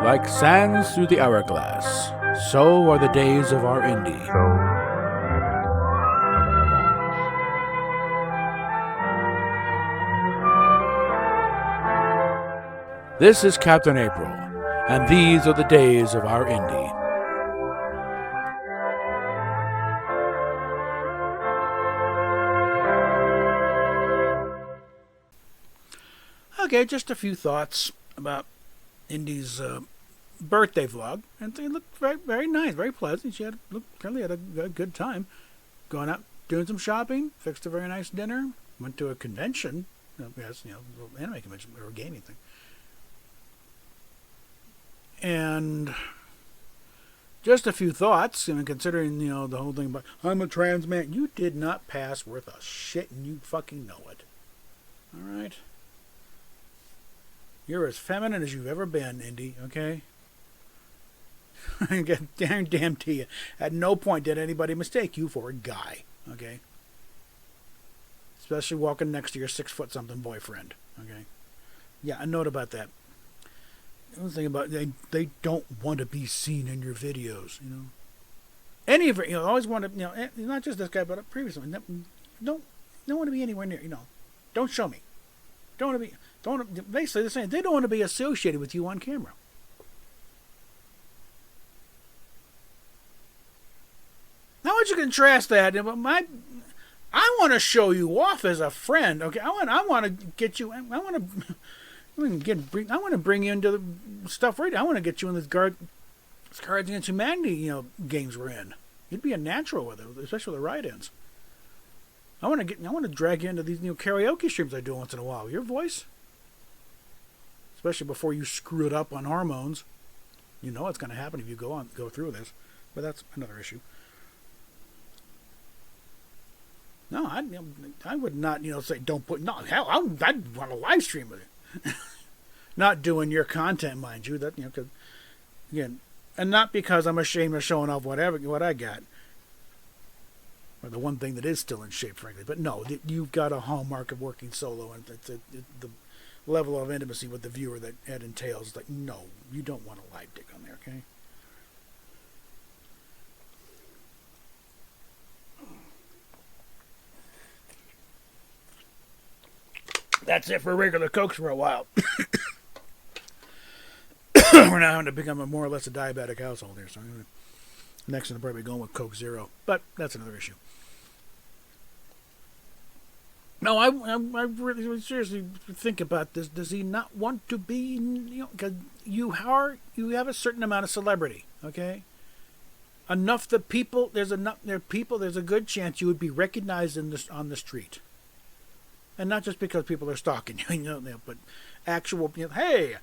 Like sands through the hourglass, so are the days of our Indy. This is Captain April, and these are the days of our Indy. Okay, just a few thoughts about Indy's birthday vlog, and they looked very, very nice, very pleasant. She clearly had a good time, going out, doing some shopping, fixed a very nice dinner, went to a convention, a little anime convention or a gaming thing, and just a few thoughts. Considering the whole thing about I'm a trans man, you did not pass worth a shit, and you fucking know it. All right. You're as feminine as you've ever been, Indy, okay? Damn to you. At no point did anybody mistake you for a guy, okay? Especially walking next to your 6-foot-something boyfriend, okay? Yeah, a note about that. The thing about they don't want to be seen in your videos, Any of it, always want to, not just this guy, but previously, don't want to be anywhere near, Don't show me. Don't want to be. Basically, they're saying they don't want to be associated with you on camera. Now, would you contrast that? I want to show you off as a friend. Okay, I want to get you. I want to bring you into the stuff right. I want to get you in this Cards Against Humanity, games we're in. You'd be a natural with it, especially with the ride-ins. I want to drag you into these karaoke streams I do once in a while. Your voice. Especially before you screw it up on hormones. You know what's going to happen if you go through this. But that's another issue. No, I would not, say don't put... No, hell, I'd want to live stream with it. Not doing your content, mind you. That, cause, again, and not because I'm ashamed of showing off what I got. Or the one thing that is still in shape, frankly. But no, you've got a hallmark of working solo, and the level of intimacy with the viewer that entails. Like, no, you don't want a live dick on there, okay? That's it for regular Cokes for a while. We're now having to become more or less a diabetic household here, so next I'm probably going with Coke Zero. But that's another issue. No, I really seriously think about this. Does he not want to be, because you have a certain amount of celebrity, okay? Enough that there's a good chance you would be recognized on the street. And not just because people are stalking you, but actual, hey,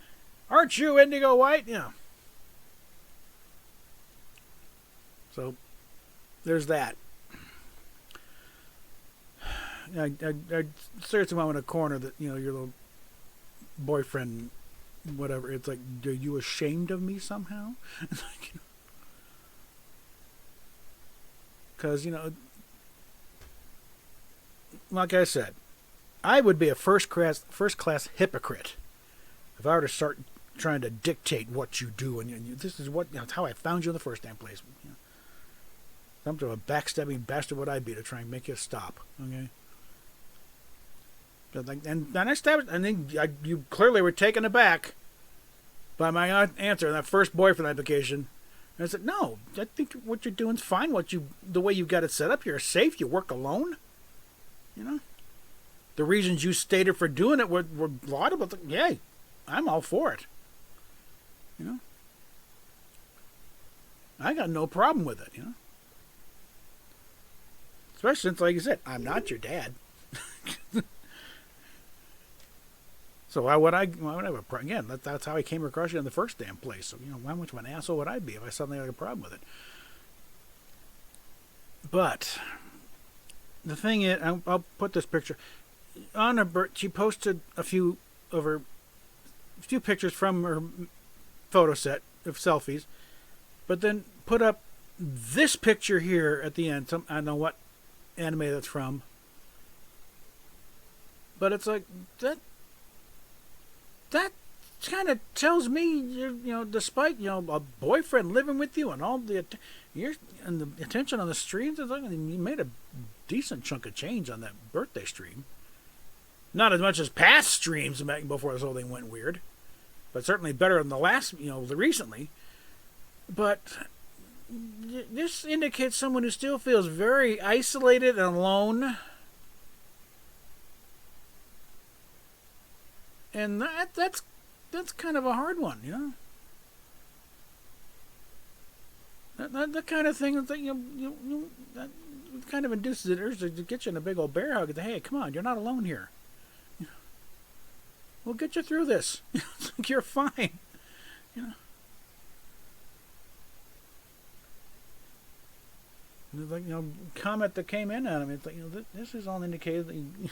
aren't you Indigo White? So, there's that. I seriously want to corner that, your little boyfriend, whatever. It's like, are you ashamed of me somehow? Because, like I said, I would be a first class hypocrite if I were to start trying to dictate what you do, and this is how I found you in the first damn place. Some sort of a backstabbing bastard would I be to try and make you stop? Okay. And then I stabbed, and then you clearly were taken aback by my answer in that first boyfriend application. And I said, no, I think what you're doing is fine. The way you've got it set up, you're safe. You work alone. The reasons you stated for doing it were laudable. Yay, I'm all for it. I got no problem with it. Especially since, like you said, I'm not your dad. So why would I have a problem? Again, that's how I came across you in the first damn place. So, how much of an asshole would I be if I suddenly had a problem with it? But the thing is, I'll put this picture on her birth. She posted a few pictures from her photo set of selfies, but then put up this picture here at the end. I don't know what anime that's from, but it's like that kind of tells me, despite a boyfriend living with you and all you're and the attention on the streams, you made a decent chunk of change on that birthday stream. Not as much as past streams back before this whole thing went weird, but certainly better than the last, the recently. But this indicates someone who still feels very isolated and alone. And that's kind of a hard one, That kind of thing that that kind of induces the urge to get you in a big old bear hug. Hey, come on, you're not alone here. We'll get you through this. You're fine. Like comment that came in on him. It's like this is all indicated that.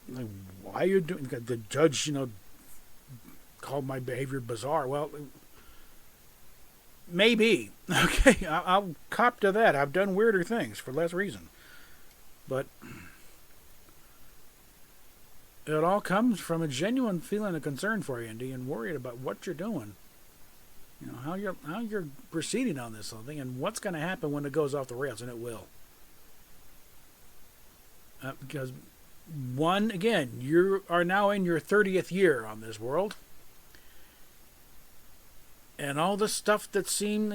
Like, why are you doing? The judge, called my behavior bizarre. Well, maybe. Okay, I'll cop to that. I've done weirder things for less reason. But it all comes from a genuine feeling of concern for you, Indy, and worried about what you're doing. How you're proceeding on this whole thing, and what's going to happen when it goes off the rails, and it will. Because again, you are now in your 30th year on this world, and all the stuff that seemed,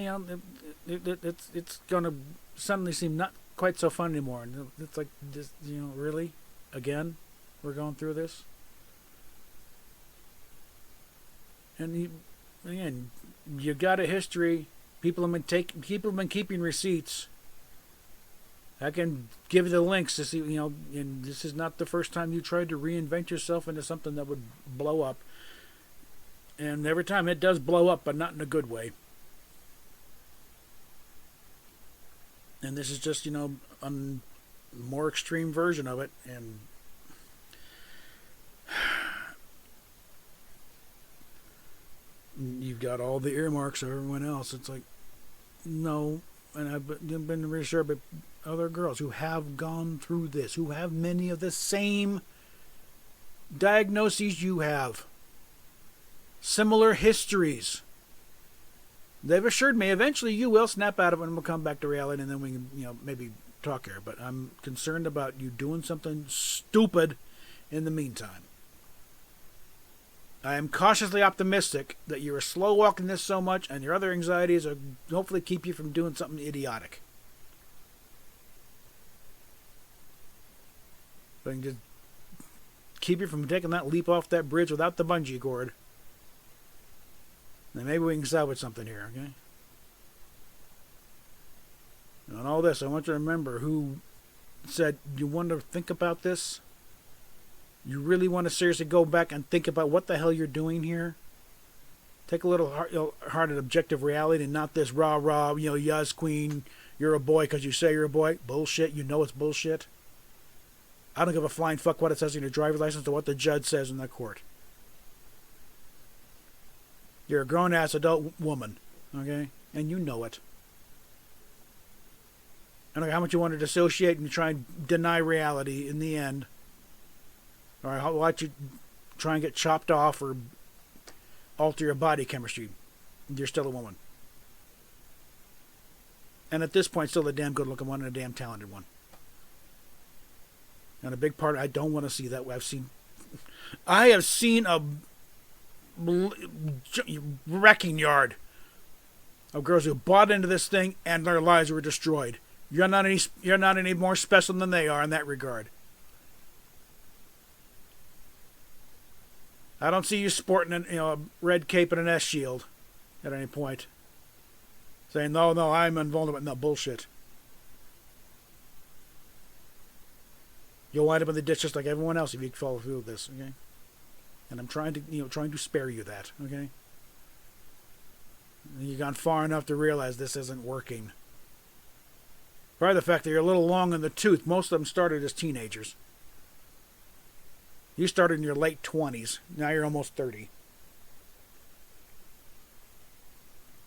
it's going to suddenly seem not quite so fun anymore. And it's like, just, really, again, we're going through this. And again, you got a history. People have been keeping receipts. I can give you the links to see, and this is not the first time you tried to reinvent yourself into something that would blow up. And every time it does blow up, but not in a good way. And this is just, a more extreme version of it. And you've got all the earmarks of everyone else. It's like, no. And I've been reassured by other girls who have gone through this, who have many of the same diagnoses you have, similar histories. They've assured me eventually you will snap out of it and we'll come back to reality, and then we can, maybe talk here. But I'm concerned about you doing something stupid in the meantime. I am cautiously optimistic that you are slow walking this so much, and your other anxieties are hopefully keep you from doing something idiotic. If I can just keep you from taking that leap off that bridge without the bungee cord, then maybe we can salvage something here, okay? And all this, I want you to remember who said you want to think about this. You really want to seriously go back and think about what the hell you're doing here? Take a little hard at objective reality and not this rah-rah, yes, queen, you're a boy because you say you're a boy. Bullshit, it's bullshit. I don't give a flying fuck what it says in your driver's license or what the judge says in the court. You're a grown-ass adult woman, okay? And you know it. I don't know how much you want to dissociate and try and deny reality in the end. Or how watch you try and get chopped off or alter your body chemistry. You're still a woman. And at this point, still a damn good-looking one and a damn talented one. And a big part, I don't want to see that. I have seen a wrecking yard of girls who bought into this thing and their lives were destroyed. You're not any more special than they are in that regard. I don't see you sporting a red cape and an S shield at any point. Saying, no, I'm invulnerable. No, bullshit. You'll wind up in the ditch just like everyone else if you follow through with this, okay? And I'm trying to spare you that, okay? You've gone far enough to realize this isn't working. Probably the fact that you're a little long in the tooth. Most of them started as teenagers. You started in your late 20s. Now you're almost 30.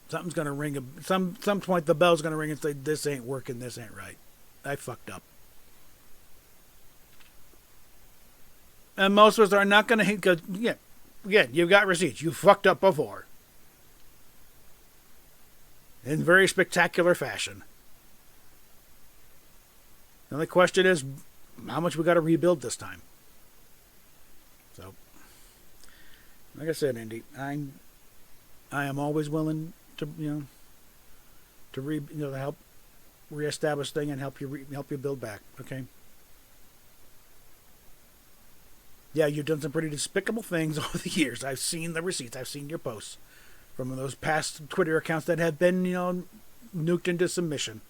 Something's going to ring. Some point the bell's going to ring and say, this ain't working, this ain't right. I fucked up. And most of us are not going to, because, yeah, again, you've got receipts. You fucked up before. In very spectacular fashion. The only question is, how much we got to rebuild this time? So, like I said, Indy, I am always willing to, to help reestablish things and help you build back. Okay. Yeah, you've done some pretty despicable things over the years. I've seen the receipts. I've seen your posts from those past Twitter accounts that have been, nuked into submission.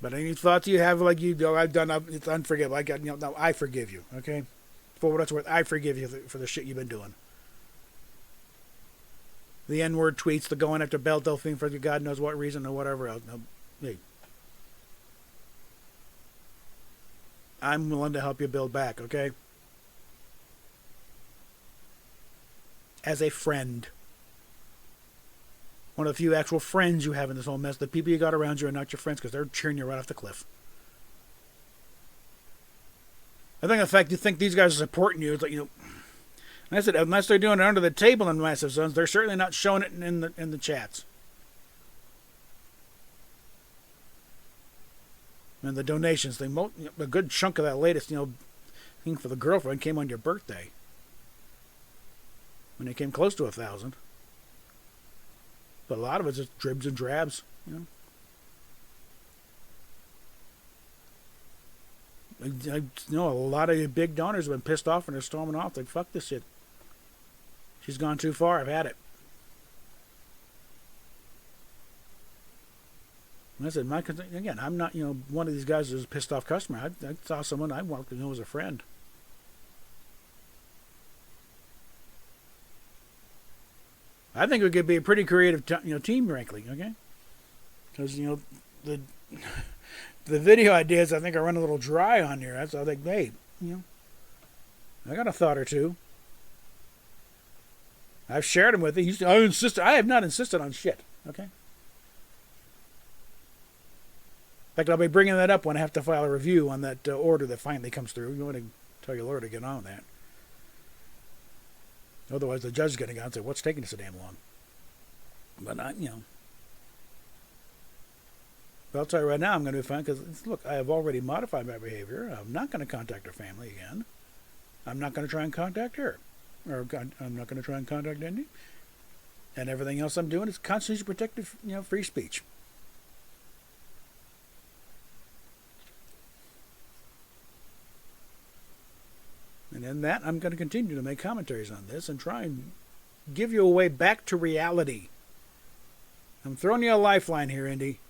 But any thoughts you have, like I've done, it's unforgivable. I forgive you. Okay, for what it's worth, I forgive you for the shit you've been doing. The N-word tweets, the going after Belle Delphine for God knows what reason or whatever else. No, hey, I'm willing to help you build back. Okay, as a friend. One of the few actual friends you have in this whole mess. The people you got around you are not your friends because they're cheering you right off the cliff. I think the fact you think these guys are supporting you is like, I said, unless they're doing it under the table in Massive Zones, they're certainly not showing it in the chats. And the donations thing, a good chunk of that latest, thing for the girlfriend came on your birthday. When it came close to 1,000. But a lot of it's just dribs and drabs, I know a lot of big donors have been pissed off and they're storming off. Like, fuck this shit. She's gone too far. I've had it. And I said, again, I'm not, one of these guys who's a pissed off customer. I saw someone I wanted to know as a friend. I think it could be a pretty creative, team, frankly. Okay, because the video ideas I think are running a little dry on here. That's I think, hey, I got a thought or two. I've shared them with you. I have not insisted on shit. Okay. In fact, I'll be bringing that up when I have to file a review on that order that finally comes through. You want to tell your lawyer to get on that. Otherwise, the judge is going to go and say, what's taking so damn long? But, But I'll tell you right now, I'm going to be fine because, look, I have already modified my behavior. I'm not going to contact her family again. I'm not going to try and contact her. Or I'm not going to try and contact Indy. And everything else I'm doing is constitutionally protected, free speech. And in that, I'm going to continue to make commentaries on this and try and give you a way back to reality. I'm throwing you a lifeline here, Indy.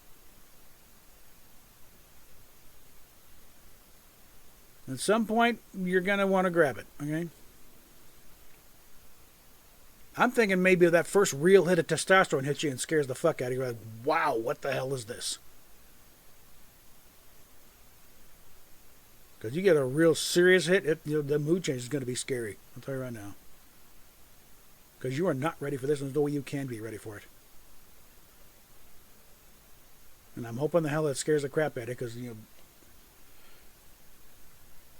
At some point, you're going to want to grab it, okay? I'm thinking maybe if that first real hit of testosterone hits you and scares the fuck out of you, you're like, wow, what the hell is this? Because you get a real serious hit, the mood change is going to be scary. I'll tell you right now. Because you are not ready for this, and there's no way you can be ready for it. And I'm hoping the hell that scares the crap out of you, because,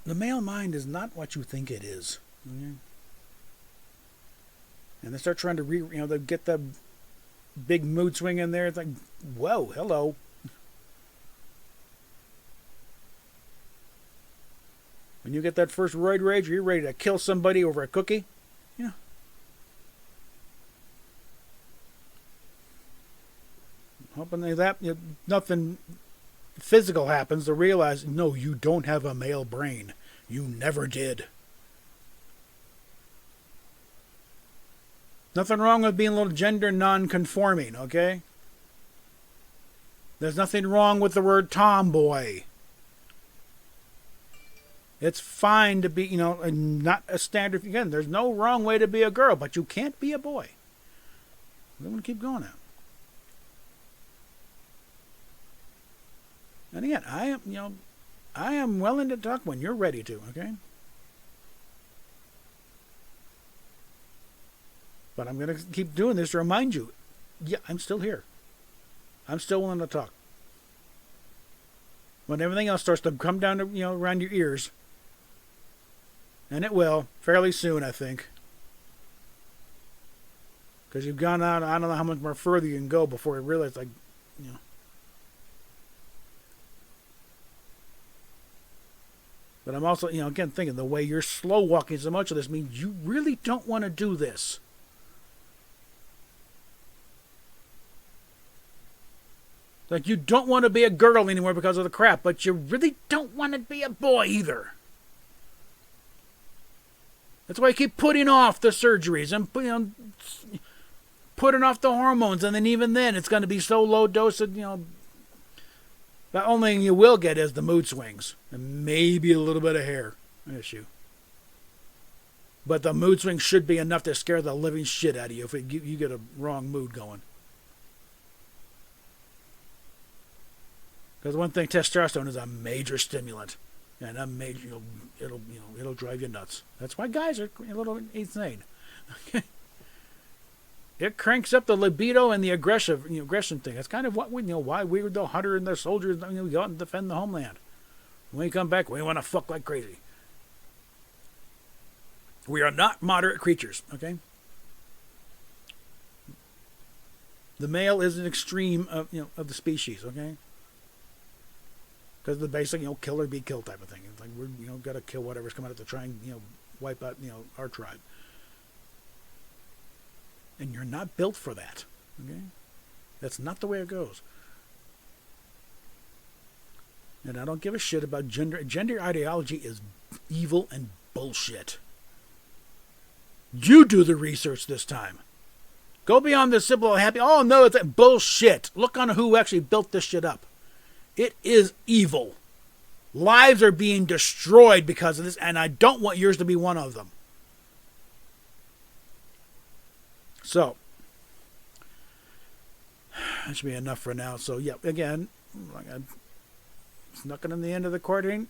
the male mind is not what you think it is. Okay? And they start trying to they get the big mood swing in there. It's like, whoa, hello. When you get that first roid rage, you're ready to kill somebody over a cookie. Hoping that nothing physical happens to realize, no, you don't have a male brain. You never did. Nothing wrong with being a little gender non-conforming, okay? There's nothing wrong with the word tomboy. It's fine to be, not a standard. Again, there's no wrong way to be a girl, but you can't be a boy. I'm going to keep going now. And again, I am willing to talk when you're ready to, okay? But I'm going to keep doing this to remind you, yeah, I'm still here. I'm still willing to talk. when everything else starts to come down to, around your ears. And it will, fairly soon, I think. Because you've gone out, I don't know how much more further you can go before you realize, like, But I'm also, again, thinking the way you're slow walking so much of this means you really don't want to do this. Like, you don't want to be a girl anymore because of the crap, but you really don't want to be a boy either. That's why you keep putting off the surgeries and putting off the hormones, and then even then it's going to be so low dose that, the only thing you will get is the mood swings and maybe a little bit of hair issue. But the mood swings should be enough to scare the living shit out of you if you get a wrong mood going. Because one thing, testosterone is a major stimulant, and it'll drive you nuts. That's why guys are a little insane. Okay. It cranks up the libido and the aggression thing. That's kind of what why we were the hunter and the soldiers. We go out and defend the homeland. When we come back, we want to fuck like crazy. We are not moderate creatures. Okay. The male is an extreme of the species. Okay. Because the basic kill or be killed type of thing. It's like we're got to kill whatever's coming out to try and wipe out our tribe. And you're not built for that. Okay? That's not the way it goes. And I don't give a shit about gender. Gender ideology is evil and bullshit. You do the research this time. Go beyond the simple happy. Oh no, it's bullshit. Look on who actually built this shit up. It is evil. Lives are being destroyed because of this, and I don't want yours to be one of them. So, that should be enough for now. So, yeah, again, I'm snucking in the end of the quarantine.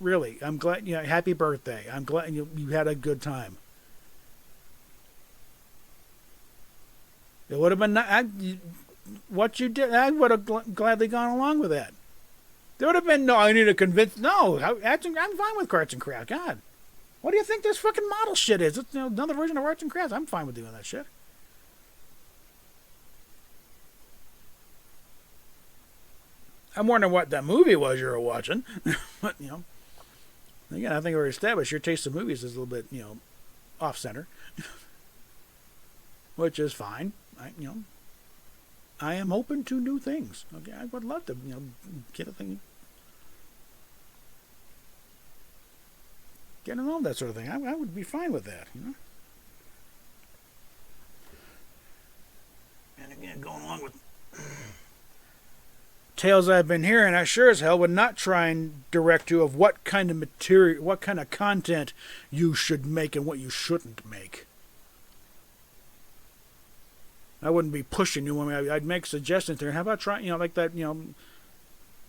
Really, I'm glad, happy birthday. I'm glad you had a good time. It would have been, what you did, I would have gladly gone along with that. There would have been, no, I need to convince, no, I'm fine with arts and crafts. God, what do you think this fucking model shit is? It's another version of arts and crafts. I'm fine with doing that shit. I'm wondering what that movie was you were watching. But, again, I think we already established your taste of movies is a little bit, off-center. Which is fine. I am open to new things. Okay, I would love to, get a thing. Get involved that sort of thing. I would be fine with that, And again, going along with tales I've been hearing, I sure as hell would not try and direct you of what kind of material, what kind of content you should make and what you shouldn't make. I wouldn't be pushing you. I'd make suggestions there. How about trying, like that,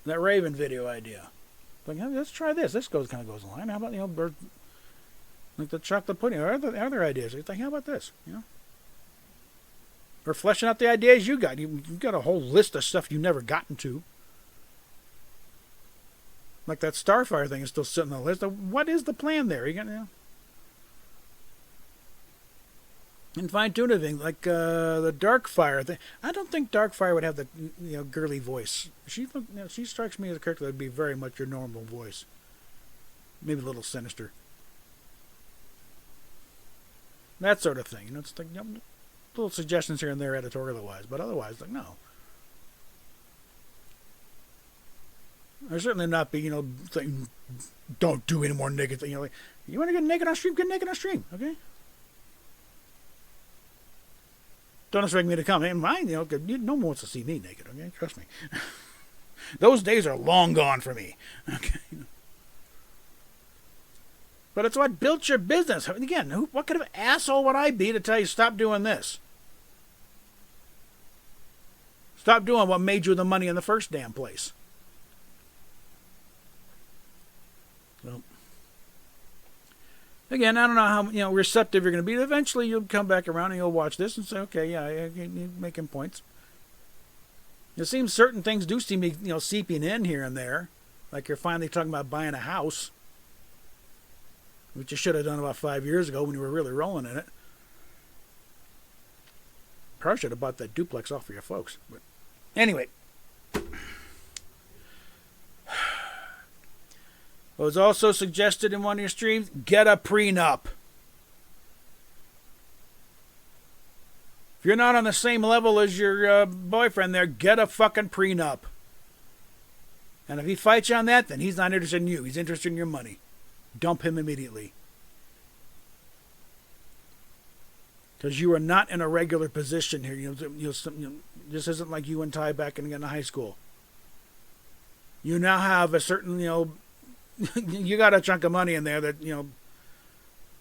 that Raven video idea. Like, hey, let's try this. This kind of goes along. How about, like the chocolate pudding or other ideas. It's like, how about this, Or fleshing out the ideas you got. You've got a whole list of stuff you've never gotten to. Like that Starfire thing is still sitting on the list. What is the plan there? You got, And fine-tune everything, like the Darkfire thing. I don't think Darkfire would have the girly voice. She strikes me as a character that would be very much your normal voice. Maybe a little sinister. That sort of thing. It's like little suggestions here and there, editorial-wise, but otherwise, like no. I'd certainly not be, saying, don't do any more naked thing. Like, you want to get naked on stream? Get naked on stream, okay? Don't expect me to come. And mine, no one wants to see me naked, okay? Trust me. Those days are long gone for me, okay? But it's what built your business. Again, what kind of asshole would I be to tell you stop doing this? Stop doing what made you the money in the first damn place. So, again, I don't know how receptive you're going to be. Eventually, you'll come back around and you'll watch this and say, "Okay, yeah, you're making points." It seems certain things do seem to be seeping in here and there. Like you're finally talking about buying a house, which you should have done about 5 years ago when you were really rolling in it. Probably should have bought that duplex off for your folks. But anyway. What was also suggested in one of your streams, get a prenup. If you're not on the same level as your boyfriend there, get a fucking prenup. And if he fights you on that, then he's not interested in you. He's interested in your money. Dump him immediately. Because you are not in a regular position here. This isn't like you and Ty back in high school. You now have a certain, you got a chunk of money in there that,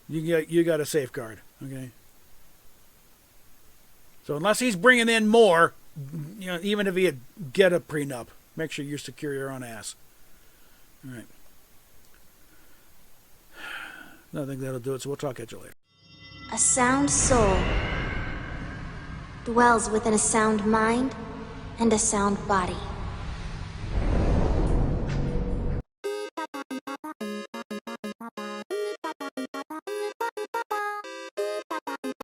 you got to safeguard. Okay? So unless he's bringing in more, even if he had get a prenup, make sure you secure your own ass. All right. I think that'll do it, so we'll talk at you later. A sound soul dwells within a sound mind and a sound body.